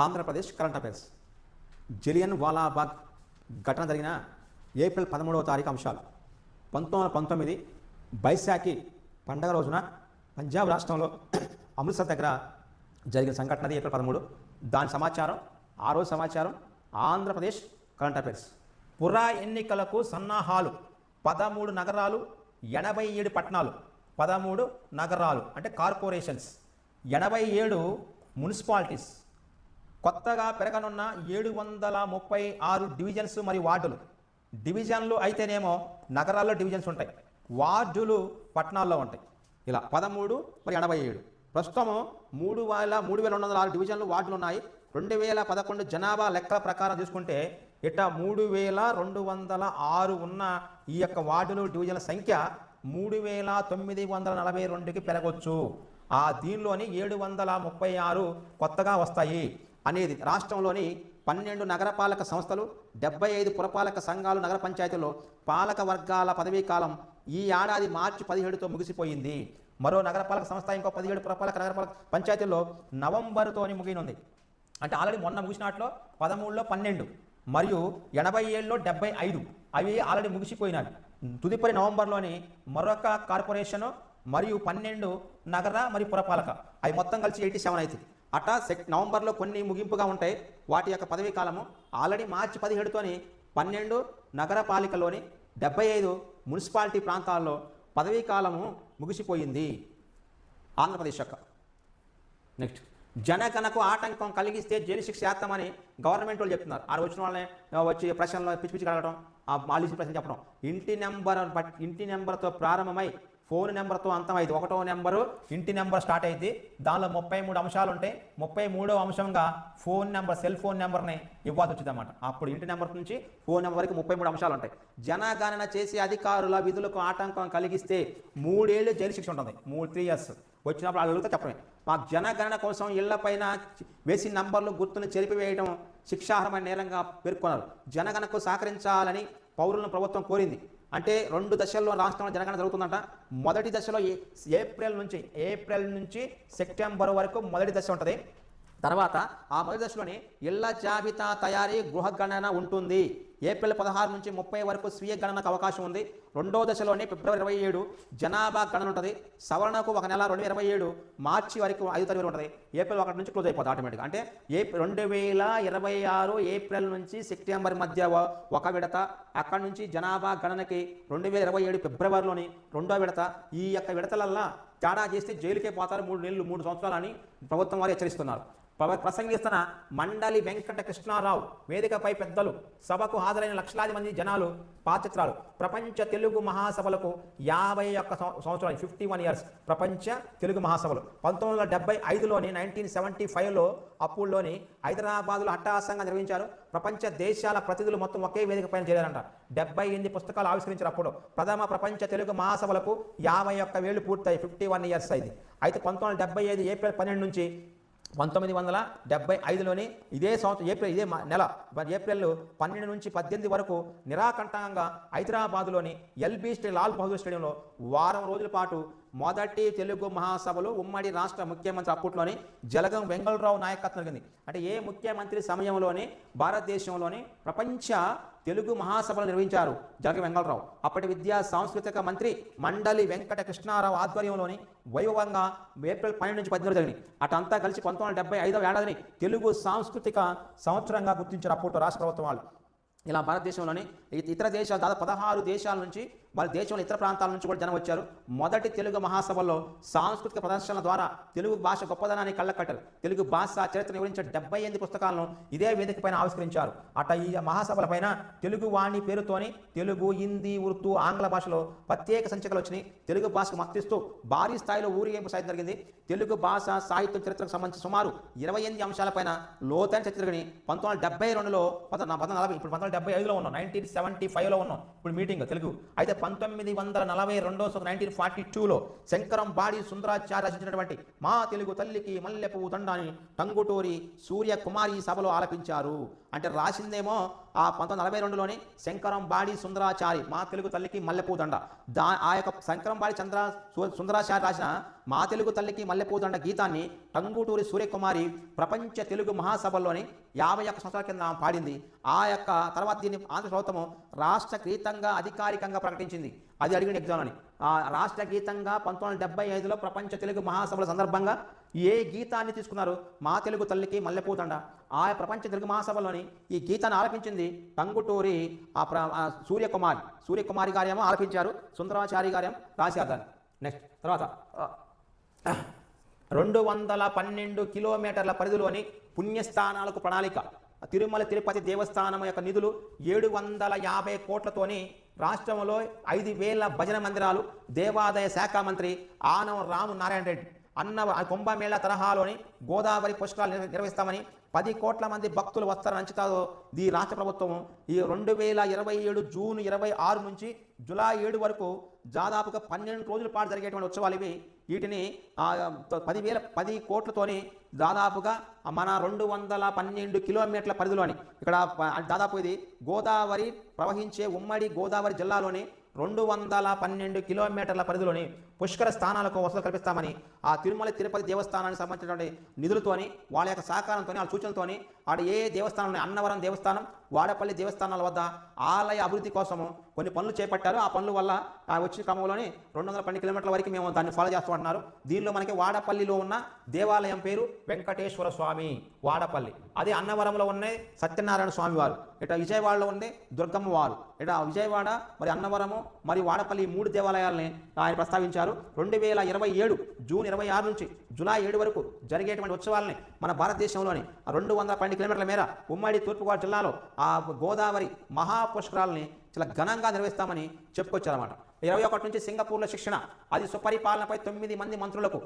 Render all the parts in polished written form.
Andhra Pradesh current affairs. Jallianwala వాలాబాగ్ ఘటన జరిగిన ఏప్రిల్ 13వ తారీఖు అంశాలు. 1919 బైశాఖి పండగ రోజున పంజాబ్ రాష్ట్రంలో అమృత్సర్ దగ్గర జరిగిన సంఘటన అది ఏప్రిల్ 13. దాని సమాచారం, ఆ రోజు సమాచారం ఆంధ్రప్రదేశ్ కరెంట్ అఫైర్స్. పురా ఎన్నికలకు సన్నాహాలు. 13 నగరాలు, 87 పట్టణాలు. 13 నగరాలు అంటే కార్పొరేషన్స్, 87 మున్సిపాలిటీస్, కొత్తగా పెరగనున్న 736 డివిజన్స్ మరియు వార్డులు. డివిజన్లు అయితేనేమో నగరాల్లో డివిజన్స్ ఉంటాయి, వార్డులు పట్టణాల్లో ఉంటాయి. ఇలా 13 మరి 87. ప్రస్తుతం 3,206 డివిజన్లు వార్డులు ఉన్నాయి. 2011 జనాభా లెక్కల ప్రకారం చూసుకుంటే ఇట 3,206 ఉన్న ఈ యొక్క వార్డులు డివిజన్ల సంఖ్య 3,942కి పెరగవచ్చు. ఆ దీనిలోని 736 కొత్తగా వస్తాయి అనేది. రాష్ట్రంలోని 12 నగరపాలక సంస్థలు, 75 పురపాలక సంఘాలు, నగర పంచాయతీల్లో పాలక వర్గాల పదవీ కాలం ఈ ఏడాది మార్చి 17తో ముగిసిపోయింది. మరో నగరపాలక సంస్థ ఇంకో 17 పురపాలక నగరపాలక పంచాయతీల్లో నవంబరుతోని ముగినుంది. అంటే ఆల్రెడీ మొన్న ముగిసినట్లో 13లో 12 మరియు 87లో 75 అవి ఆల్రెడీ ముగిసిపోయినాయి. తుదిపరి నవంబర్లోని మరొక కార్పొరేషను మరియు 12 నగర మరియు పురపాలక అవి మొత్తం కలిసి 87 అవుతుంది. అట్టా నవంబర్లో కొన్ని ముగింపుగా ఉంటాయి వాటి యొక్క పదవీ కాలము. ఆల్రెడీ మార్చి 17తోని 12 నగరపాలికలోని 75 మున్సిపాలిటీ ప్రాంతాల్లో పదవీ కాలము ముగిసిపోయింది ఆంధ్రప్రదేశ్ యొక్క. నెక్స్ట్, జనగణకు ఆటంకం కలిగిస్తే జైలు శిక్ష చేస్తామని గవర్నమెంట్ వాళ్ళు చెప్తున్నారు. ఆ వచ్చిన వాళ్ళని వచ్చి ప్రశ్నలు పిచ్చి పిచ్చి కలగడం, ఆ మాలిసి ప్రశ్న చెప్పడం. ఇంటి నెంబర్తో ప్రారంభమై ఫోన్ నెంబర్తో అంతమైంది. 1వ నెంబరు ఇంటి నెంబర్ స్టార్ట్ అయింది. దానిలో 33 అంశాలు ఉంటాయి. 33వ అంశంగా ఫోన్ నెంబర్, సెల్ ఫోన్ నెంబర్ని ఇవ్వాల్సి వచ్చింది అన్నమాట. అప్పుడు ఇంటి నెంబర్ నుంచి ఫోన్ నెంబర్ వరకు 33 అంశాలు ఉంటాయి. జనగణన చేసే అధికారుల విధులకు ఆటంకం కలిగిస్తే 3 ఏళ్ళు జైలు శిక్ష ఉంటుంది. 3 years వచ్చినప్పుడు వాళ్ళు అడుగుతా చెప్పడమే. మాకు జనగణన కోసం ఇళ్లపైన వేసిన నంబర్లు గుర్తును చెరిపివేయడం శిక్షార్హమైన నేరంగా పేర్కొన్నారు. జనగణనకు సహకరించాలని పౌరులను ప్రభుత్వం కోరింది. అంటే 2 దశల్లో రాష్ట్రంలో జనగణన జరుగుతుందంట. మొదటి దశలో ఏప్రిల్ నుంచి సెప్టెంబర్ వరకు మొదటి దశ ఉంటుంది. తర్వాత ఆ మొదటి దశలోని ఇళ్ల జాబితా తయారీ గృహగణన ఉంటుంది. ఏప్రిల్ 16 నుంచి 30 వరకు స్వీయ గణనకు అవకాశం ఉంది. 2వ దశలోని ఫిబ్రవరి 27 జనాభా గణన ఉంటుంది. సవరణకు 1 నెల 2027 మార్చి వరకు 5 తారీఖు ఉంటుంది. ఏప్రిల్ 1 నుంచి క్లోజ్ అయిపోతుంది ఆటోమేటిక్గా. అంటే 2026 ఏప్రిల్ నుంచి సెప్టెంబర్ మధ్య ఒక విడత, అక్కడి నుంచి జనాభా గణనకి 2027 ఫిబ్రవరిలోని 2వ విడత. ఈ యొక్క విడతలల్లా తేడా చేస్తే జైలుకే పోతారు 3 నెలలు 3 సంవత్సరాలు అని ప్రభుత్వం వారు హెచ్చరిస్తున్నారు. ప్రసంగిస్తున్న మండలి వెంకట కృష్ణారావు, వేదికపై పెద్దలు, సభకు హాజరైన లక్షలాది మంది జనాలు, పాత్రిత్రాలు. ప్రపంచ తెలుగు మహాసభలకు 51 సంవత్సరాలు, 51 years ప్రపంచ తెలుగు మహాసభలు. 1975లోని 1975లో అప్పుల్లోని హైదరాబాద్లో అట్టహాసంగా నిర్వహించారు. ప్రపంచ దేశాల ప్రతినిధులు మొత్తం ఒకే వేదిక పైన చేరారంట. 78 పుస్తకాలు ఆవిష్కరించారు. అప్పుడు ప్రథమ ప్రపంచ తెలుగు మహాసభలకు 51 ఏళ్ళు పూర్తయి 51 years అయింది. అయితే 1975 ఏప్రిల్ 12 నుంచి 1975లోని ఇదే సంవత్సరం ఇదే నెల ఏప్రిల్ 12 నుంచి 18 వరకు నిరాకంఠంగా హైదరాబాదులోని ఎల్బీ లాల్ బహదూర్ స్టేడియంలో వారం రోజుల పాటు మొదటి తెలుగు మహాసభలు ఉమ్మడి రాష్ట్ర ముఖ్యమంత్రి అప్పట్లోని జలగం వెంగళరావు నాయకత్వం జరిగింది. అంటే ఏ ముఖ్యమంత్రి సమయంలోని భారతదేశంలోని ప్రపంచ తెలుగు మహాసభలు నిర్వహించారు జలగం వెంగళరావు. అప్పటి విద్యా సాంస్కృతిక మంత్రి మండలి వెంకట కృష్ణారావు ఆధ్వర్యంలోని వైభవంగా ఏప్రిల్ 12 నుంచి 18 జరిగింది. అటంతా కలిసి 1975వ ఏడాదిని తెలుగు సాంస్కృతిక సంవత్సరంగా గుర్తించారు అప్పట్లో రాష్ట్ర ప్రభుత్వం వాళ్ళు. ఇలా భారతదేశంలోని ఇతర దేశాలు దాదాపు 16 దేశాల నుంచి, వాళ్ళ దేశంలో ఇతర ప్రాంతాల నుంచి కూడా జనం వచ్చారు. మొదటి తెలుగు మహాసభల్లో సాంస్కృతిక ప్రదర్శనల ద్వారా తెలుగు భాష గొప్పదనాన్ని కళ్ళకట్టారు. తెలుగు భాష చరిత్ర వివరించే 78 పుస్తకాలను ఇదే వేదిక పైన ఆవిష్కరించారు. అట ఈ మహాసభల పైన తెలుగు వాణి పేరుతోని తెలుగు, హిందీ, ఉర్దూ, ఆంగ్ల భాషలో ప్రత్యేక సంచికలు వచ్చినాయి. తెలుగు భాషకు మద్దతిస్తూ భారీ స్థాయిలో ఊరేగింపు సాయం జరిగింది. తెలుగు భాష సాహిత్యం చరిత్రకు సంబంధించి సుమారు 28 అంశాలపైన లోతైన చర్చ జరిగినాయి. 1972లో 1940 ఇప్పుడు 1975లో ఉన్నాం, 1975లో ఉన్నాం ఇప్పుడు మీటింగ్ తెలుగు. అయితే 1942 1942లో శంకరం బాడి సుందరాచార్య రచించినటువంటి మా తెలుగు తల్లికి మల్లెపువ్వు దండాన్ని టంగుటూరి సూర్యకుమారి సభలో ఆలపించారు. అంటే రాసిందేమో ఆ 1942లోని శంకరం బాడి సుందరాచారి మా తెలుగు తల్లికి మల్లెపువ్వు దండ. ఆ యొక్క శంకరం బాడి సుందరాచారి రాసిన మా తెలుగు తల్లికి మల్లెపూదండ గీతాన్ని టంగుటూరి సూర్యకుమారి ప్రపంచ తెలుగు మహాసభల్లోని 51 సంవత్సరాల కింద పాడింది. ఆ యొక్క తర్వాత దీన్ని ఆంధ్ర ప్రభుత్వం రాష్ట్ర గీతంగా అధికారికంగా ప్రకటించింది. అది అడిగిన ఎగ్జామ్లోని రాష్ట్ర గీతంగా 1975లో ప్రపంచ తెలుగు మహాసభల సందర్భంగా ఏ గీతాన్ని తీసుకున్నారు? మా తెలుగు తల్లికి మల్లెపూదండ. ఆ ప్రపంచ తెలుగు మహాసభలోని ఈ గీతాన్ని ఆలపించింది టంగుటూరి సూర్యకుమారి గారేమో ఆలపించారు, సుందరాచారి గారేమో రాశారు దాన్ని. నెక్స్ట్ తర్వాత 212 కిలోమీటర్ల పరిధిలోని పుణ్యస్థానాలకు ప్రణాళిక. తిరుమల తిరుపతి దేవస్థానం యొక్క నిధులు 750 కోట్లతోని రాష్ట్రంలో 5,000 భజన మందిరాలు. దేవాదాయ శాఖ మంత్రి ఆనం రాము నారాయణ రెడ్డి కుంభమేళా తరహాలోని గోదావరి పుష్కరాలు నిర్వహిస్తామని 10 కోట్ల మంది భక్తులు వస్తారని అంచనాతో ఈ రాష్ట్ర ప్రభుత్వం ఈ 2027 జూన్ 26 నుంచి జూలై 7 వరకు దాదాపుగా 12 రోజుల పాటు జరిగేటువంటి ఉత్సవాలు ఇవి. వీటిని 10 కోట్లతోని దాదాపుగా మన 212 కిలోమీటర్ల పరిధిలోని ఇక్కడ దాదాపు ఇది గోదావరి ప్రవహించే ఉమ్మడి గోదావరి జిల్లాలోని 212 కిలోమీటర్ల పరిధిలోని పుష్కర స్థానాలకు వసతులు కల్పిస్తామని ఆ తిరుమల తిరుపతి దేవస్థానానికి సంబంధించినటువంటి నిధులతోని వాళ్ళ యొక్క సహకారంతో వాళ్ళ సూచనలతోని ఆడ ఏ దేవస్థానం అన్నవరం దేవస్థానం, వాడపల్లి దేవస్థానాల వద్ద ఆలయ అభివృద్ధి కోసము కొన్ని పనులు చేపట్టారు. ఆ పనుల వల్ల వచ్చిన క్రమంలోని 212 కిలోమీటర్ల వరకు మేము దాన్ని ఫాలో చేస్తూ ఉంటున్నారు. దీనిలో మనకి వాడపల్లిలో ఉన్న దేవాలయం పేరు వెంకటేశ్వర స్వామి వాడపల్లి. అదే అన్నవరంలో ఉన్న సత్యనారాయణ స్వామి వారు, ఇట విజయవాడలో ఉండే దుర్గమ్మ వారు, ఇట విజయవాడ మరి అన్నవరము మరి వాడపల్లి 3 దేవాలయాలని ఆయన ప్రస్తావించారు. 2027 జూన్ 26 నుంచి జూలై 7 వరకు జరిగేటువంటి ఉత్సవాలని మన భారతదేశంలోని 212 కిలోమీటర్ల మేర ఉమ్మడి తూర్పుగోదావరి జిల్లాలో ఆ గోదావరి మహాపుష్కరాలని చాలా ఘనంగా నిర్వహిస్తామని చెప్పుకొచ్చారన్నమాట. 21 నుంచి సింగపూర్లో శిక్షణ. అది సుపరిపాలనపై 9 మంది మంత్రులతో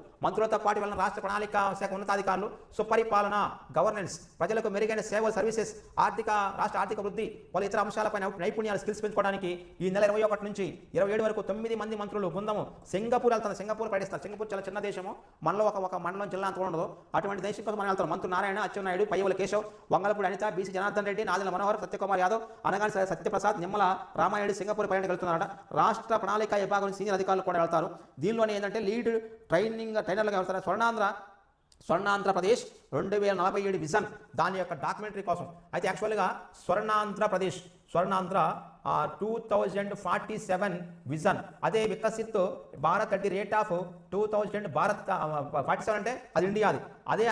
పాటు వెళ్ళిన రాష్ట్ర ప్రణాళిక శాఖ ఉన్నతాధికారులు సుపరిపాలన, గవర్నెన్స్, ప్రజలకు మెరుగైన సేవలు, సర్వీసెస్, రాష్ట్ర ఆర్థిక వృద్ధి, పలు ఇతర అంశాలపై నైపుణ్యాలు, స్కిల్స్ పెంచుకోవడానికి ఈ నెల 21 నుంచి 27 వరకు 9 మంది మంత్రులు బృందము సింగపూర్ వెళ్తారు. సింగపూర్ పడిస్తారు. సింగపూర్ చాలా చిన్న దేశము, మనలో ఒక మండలం జిల్లా అంత ఉండదు. అటువంటి దేశం కోసం మనం వెళ్తారు. మంత్రులు నారాయణ, అచ్చెన్నాయుడు, పయ్యవుల కేశవ్, వంగలపూడి అనిత, బీసీ జనార్దన్ రెడ్డి, నాదెళ్ల మనోహర్, సత్యకుమార్ యాదవ్, అనగాని సత్యప్రసాద్, నిమ్మల రామాయుడు సింగపూర్ పర్యటనకు వెళ్తున్నారట. రాష్ట్ర ప్రణాళిక విభాగం సీనియర్ అధికారులు కూడా వెళ్తారు. దీనిలోనే ఏంటంటే లీడ్ ట్రైనర్లుగా వెళ్తారు. స్వర్ణాంధ్రప్రదేశ్ 2047 విజన్, దాని యొక్క డాక్యుమెంటరీ కోసం. అయితే యాక్చువల్గా స్వర్ణాంధ్రప్రదేశ్ 2047 విజన్. అదే Viksit Bharat at the rate of 2000 Bharat 47 అంటే అది ఇండియాది.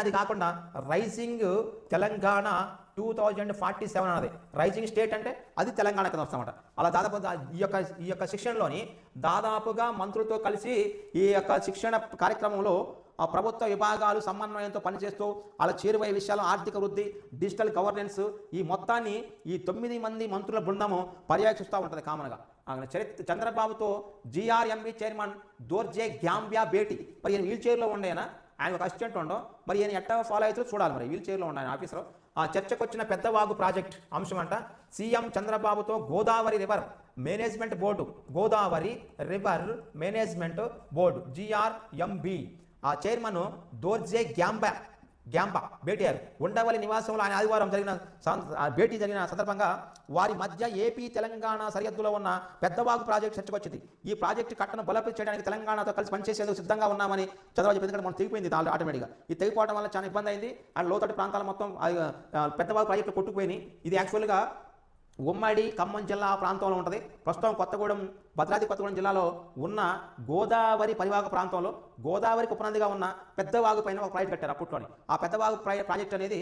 అది కాకుండా రైజింగ్ తెలంగాణ 2047 అన్నది రైజింగ్ స్టేట్ అంటే అది తెలంగాణ కింద వస్తామట. అలా దాదాపు ఈ యొక్క శిక్షణలోని దాదాపుగా మంత్రులతో కలిసి ఈ యొక్క శిక్షణ కార్యక్రమంలో ప్రభుత్వ విభాగాలు సమన్వయంతో పనిచేస్తూ అలా చేరువయ్యే విషయాలు, ఆర్థిక వృద్ధి, డిజిటల్ గవర్నెన్స్, ఈ మొత్తాన్ని ఈ 9 మంది మంత్రుల బృందము పర్యవేక్షిస్తూ ఉంటుంది కామన్గా. చంద్రబాబుతో GRMB చైర్మన్ దోర్జే గ్యాంబ్యా భేటీ. మరి ఈయన వీల్ చైర్లో ఉండేనా, ఆయన ఒక అసిస్టెంట్ ఉండో, మరి ఈయన ఎట్టా ఫాలో అవుతుందో చూడాలి. మరి వీల్ చైర్లో ఉండే ఆయన ఆఫీసర్. చర్చకొచ్చిన పెద్దవాగు ప్రాజెక్ట్ అంశం అంట. సీఎం చంద్రబాబుతో Godavari river management board, Godavari river management board GRMB ఆ చైర్మన్ దోర్జే గ్యాంబా భేటీ అయ్యారు. ఉండవల్లి నివాసంలో ఆయన ఆదివారం భేటీ జరిగిన సందర్భంగా వారి మధ్య ఏపీ తెలంగాణ సరిహద్దులో ఉన్న పెద్దవాగు ప్రాజెక్టు చర్చకొచ్చింది. ఈ ప్రాజెక్టు కట్టను బలోపేతం చేయడానికి తెలంగాణతో కలిసి పనిచేసేందుకు సిద్ధంగా ఉన్నామని చంద్రబాబు ఎందుకంటే మనం తెగిపోయింది ఆటోమేటిక్గా. ఇది తెగిపోవడం వల్ల చాలా ఇబ్బంది అయింది. అండ్ లోతట్టు ప్రాంతాలు మొత్తం పెద్దవాగు ప్రాజెక్టు కొట్టుకుపోయినాయి. ఇది యాక్చువల్గా ఉమ్మడి ఖమ్మం జిల్లా ప్రాంతంలో ఉంటుంది. ప్రస్తుతం భద్రాద్రి కొత్తగూడెం జిల్లాలో ఉన్న గోదావరి పరివాహక ప్రాంతంలో గోదావరికి ఉపనదిగా ఉన్న పెద్దవాగు పైన ఒక ప్రాజెక్ట్ కట్టారు అప్పట్లోని. ఆ పెద్దవాగు ప్రాజెక్ట్ అనేది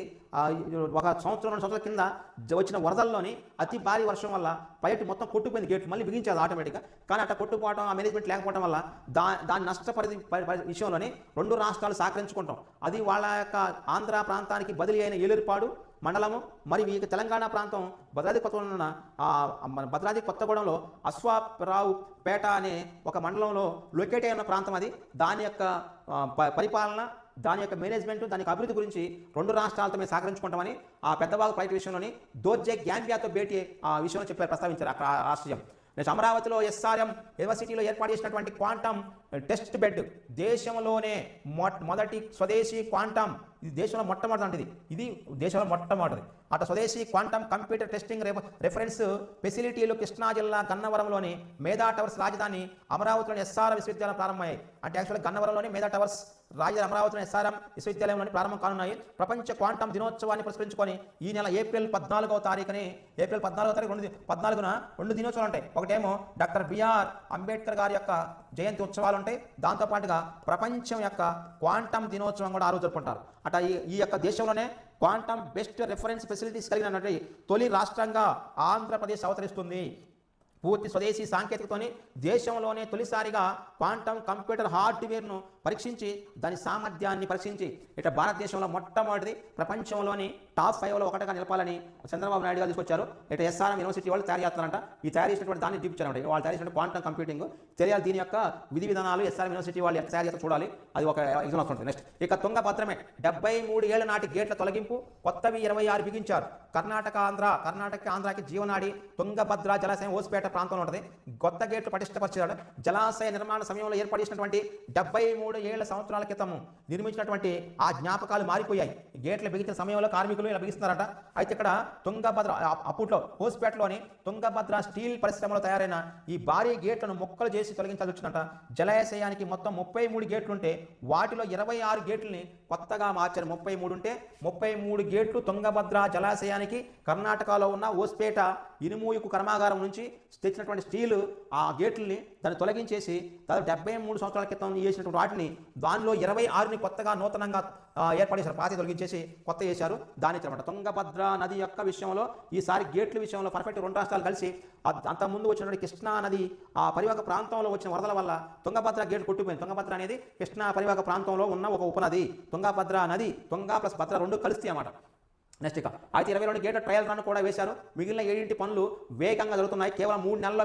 1 సంవత్సరం 2 సంవత్సరాల కింద వచ్చిన వరదల్లోని అతి భారీ వర్షం వల్ల ప్రాజెక్టు మొత్తం కొట్టుకుపోయింది. గేట్ మళ్ళీ బిగించారు ఆటోమేటిక్గా. కానీ అట్లా కొట్టుకుపోవడం, ఆ మేనేజ్మెంట్ లేకపోవడం వల్ల దాని నష్టపరిధి విషయంలోని 2 రాష్ట్రాలు సహకరించుకుంటాం. అది వాళ్ళ యొక్క ఆంధ్ర ప్రాంతానికి బదిలీ అయిన ఏలూరుపాడు మండలము, మరి ఈ తెలంగాణ ప్రాంతం భద్రాద్రి కొత్తగూడెంలో అశ్వారావు పేట అనే ఒక మండలంలో లొకేట్ అయిన ప్రాంతం అది. దాని యొక్క పరిపాలన, దాని యొక్క మేనేజ్మెంట్, దాని యొక్క అభివృద్ధి గురించి 2 రాష్ట్రాలతో మేము సహకరించుకుంటామని ఆ పెద్దవాగు ప్రాజెక్టు విషయంలోని దోర్జే గ్యాంబియాతో భేటీ ఆ విషయంలో ప్రస్తావించారు అక్కడ రాష్ట్రీయం. నెక్స్ట్ అమరావతిలో ఎస్ఆర్ఎం యూనివర్సిటీలో ఏర్పాటు చేసినటువంటి క్వాంటమ్ టెస్ట్ బెడ్ దేశంలోనే మొదటి స్వదేశీ క్వాంటమ్, ఇది దేశంలో మొట్టమొదటిది, ఇది దేశంలో మొట్టమొదటిది అటు స్వదేశీ క్వాంటమ్ కంప్యూటర్ టెస్టింగ్ రెఫరెన్స్ ఫెసిలిటీలు కృష్ణా జిల్లా గన్నవరంలోని మేధా టవర్స్ రాజధాని అమరావతిలోని ఎస్ఆర్ఎం విశ్వవిద్యాలయం ప్రారంభమయ్యాయి. అంటే యాక్చువల్గా గన్నవరంలోని మేధా టవర్స్ రాజధాని అమరావతిలోని ఎస్ఆర్ఎం విశ్వవిద్యాలయంలోని ప్రారంభం కానున్నాయి. ప్రపంచ క్వాంటమ్ దినోత్సవాన్ని పురస్కరించుకొని ఈ నెల ఏప్రిల్ 14వ తారీఖున 2 దినోత్సవాలు ఉంటాయి. ఒకటేమో డాక్టర్ బిఆర్ అంబేద్కర్ గారి యొక్క జయంతి ఉత్సవాలు ఉంటాయి. దాంతోపాటుగా ప్రపంచం యొక్క క్వాంటమ్ దినోత్సవం కూడా ఆ రోజు జరుపుకుంటారు. అట ఈ యొక్క దేశంలోనే క్వాంటమ్ బెస్ట్ రెఫరెన్స్ ఫెసిలిటీస్ కలిగినటువంటి తొలి రాష్ట్రంగా ఆంధ్రప్రదేశ్ అవతరిస్తుంది. పూర్తి స్వదేశీ సాంకేతికతోని దేశంలోనే తొలిసారిగా క్వాంటమ్ కంప్యూటర్ హార్డ్వేర్ను పరీక్షించి దాని సామర్థ్యాన్ని పరీక్షించి ఇట్లా భారతదేశంలో మొట్టమొదటిది ప్రపంచంలోని టాప్ 5లో ఒకటిగా నిలపాలని చంద్రబాబు నాయుడు గారు తీసుకొచ్చారు. ఇట్లా ఎస్ఆర్ఎం యూనివర్సిటీ వాళ్ళు తయారు చేస్తారంట. ఈ తయారు చేసినటువంటి దాన్ని చూపించారంట. వాళ్ళు తయారు చేసిన క్వాంటమ్ కంప్యూటింగ్ తెలియాలి. దీని యొక్క విధి విధానాలు ఎస్ఆర్ఎం యూనివర్సిటీ వాళ్ళు తయారు చేస్తారు చూడాలి. అది ఒక ఎగ్జామ్ వస్తుంది. నెక్స్ట్ ఇక తుంగభద్రమే 73 ఏళ్ల నాటి గేట్ల తొలగింపు, కొత్తవి 26 బిగించారు. ఆంధ్రాకి జీవనాడి తుంగభద్ర జలాశయం ఓసిపేట ప్రాంతంలో ఉంటుంది. కొత్త గేట్లు పటిష్టపరిచాడు. జలాశయ నిర్మాణ సమయంలో ఏర్పాటు చేసినటువంటి 73 ఏళ్ల సంవత్సరాల క్రితం నిర్మించినటువంటి ఆ జ్ఞాపకాలు మారిపోయాయి. గేట్లు బిగించిన సమయంలో కార్మికులు ఇలా బిగిస్తున్నారట. అయితే ఇక్కడ తుంగభద్ర అప్పట్లో హోస్పేటలోని తుంగభద్ర స్టీల్ పరిశ్రమలో తయారైన ఈ భారీ గేట్లను ముక్కలు చేసి తొలగించాల్సి వచ్చిందట. జలాశయానికి మొత్తం 33 గేట్లుంటే వాటిలో 26 గేట్లని కొత్తగా మార్చారు. 33 ఉంటే 33 గేట్లు తుంగభద్ర జలాశయానికి కర్ణాటకలో ఉన్న హోస్పేట ఇనుముయుకు కర్మాగారం నుంచి తెచ్చినటువంటి స్టీలు ఆ గేట్లని దాన్ని తొలగించేసి దాదాపు 73 సంవత్సరాల క్రితం చేసినటువంటి వాటిని దానిలో 26ని కొత్తగా నూతనంగా ఏర్పాటు చేశారు. పాత తొలగించేసి కొత్త చేశారు. దాని అనమాట తుంగభద్ర నది యొక్క విషయంలో ఈసారి గేట్ల విషయంలో పర్ఫెక్ట్ 2 రాష్ట్రాలు కలిసి అంతకుముందు వచ్చినటువంటి కృష్ణా నది ఆ పరివాహక ప్రాంతంలో వచ్చిన వరదల వల్ల తుంగభద్ర గేట్ కొట్టుకుపోయింది. తుంగభద్ర అనేది కృష్ణా పరివాహక ప్రాంతంలో ఉన్న ఒక ఉపనది. తుంగభద్ర నది తుంగ ప్లస్ భద్ర 2 కలుస్తాయి అన్నమాట. నెక్స్ట్ ఇక అయితే 22 గేట్ల ట్రయల్ రన్ కూడా వేశారు. మిగిలిన 7 పనులు వేగంగా జరుగుతున్నాయి. కేవలం 3 నెలల్లో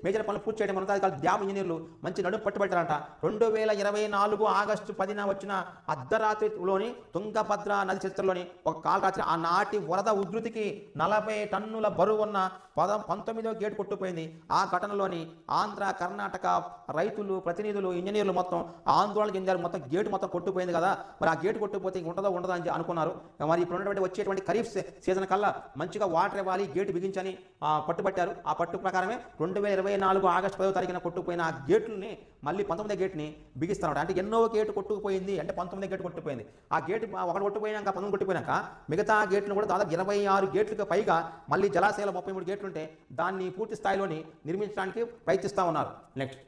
మేజర్ పనులు పూర్తి చేయడం ఉన్నతాధికారులు డ్యామ్ ఇంజనీర్లు మంచి నడుము పట్టుబట్టారంట. 2024 ఆగస్టు 10న వచ్చిన అర్ధరాత్రిలోని తుంగభద్ర నది చరిత్రలోని ఒక కాలరాత్రి ఆనాటి వరద ఉధృతికి 40 టన్నుల బరువు ఉన్న 19వ గేటు కొట్టుకుపోయింది. ఆ ఘటనలోని ఆంధ్ర కర్ణాటక రైతులు ప్రతినిధులు ఇంజనీర్లు మొత్తం ఆందోళన చెందారు. మొత్తం గేటు మొత్తం కొట్టుకుపోయింది కదా, మరి ఆ గేటు కొట్టుకుపోతే ఉంటుందో అని అనుకున్నారు. మరి ఇప్పుడు వచ్చేటువంటి ఖరీఫ్ సీజన్ కల్లా మంచిగా వాటర్ ఇవ్వాలి, గేటు బిగించని పట్టుబట్టారు. ఆ పట్టు ప్రకారమే 2024 ఆగస్టు 10వ తారీఖున కొట్టుకుపోయిన ఆ గేట్లని మళ్ళీ 19వ గేట్ని బిగిస్తున్నారు. అంటే ఎన్నో గేటు కొట్టుకుపోయింది అంటే 19వ గేటు కొట్టుకుపోయింది. ఆ గేటు ఒకటి కొట్టుకుపోయాక 19 కొట్టుకుపోయాక మిగతా గేట్లు కూడా దాదాపు 26 గేట్లకు పైగా మళ్ళీ జలాశయాలు 33 గేట్లు ఉంటే దాన్ని పూర్తి స్థాయిలోని నిర్మించడానికి ప్రయత్నిస్తూ ఉన్నారు. నెక్స్ట్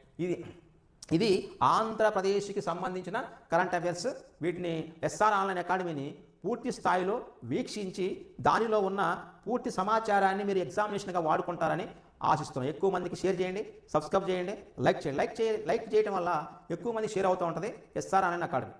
ఇది ఆంధ్రప్రదేశ్కి సంబంధించిన కరెంట్ అఫైర్స్. వీటిని ఎస్ఆర్ ఆన్లైన్ అకాడమీని పూర్తి స్థాయిలో వీక్షించి దానిలో ఉన్న పూర్తి సమాచారాన్ని మీరు ఎగ్జామినేషన్గా వాడుకుంటారని ఆశిస్తున్నాం. ఎక్కువ మందికి షేర్ చేయండి, సబ్స్క్రైబ్ చేయండి, లైక్ చేయండి. లైక్ చేయడం వల్ల ఎక్కువ మంది షేర్ అవుతూ ఉంటుంది ఎస్ఆర్ ఆన్లైన్ అకాడమీ.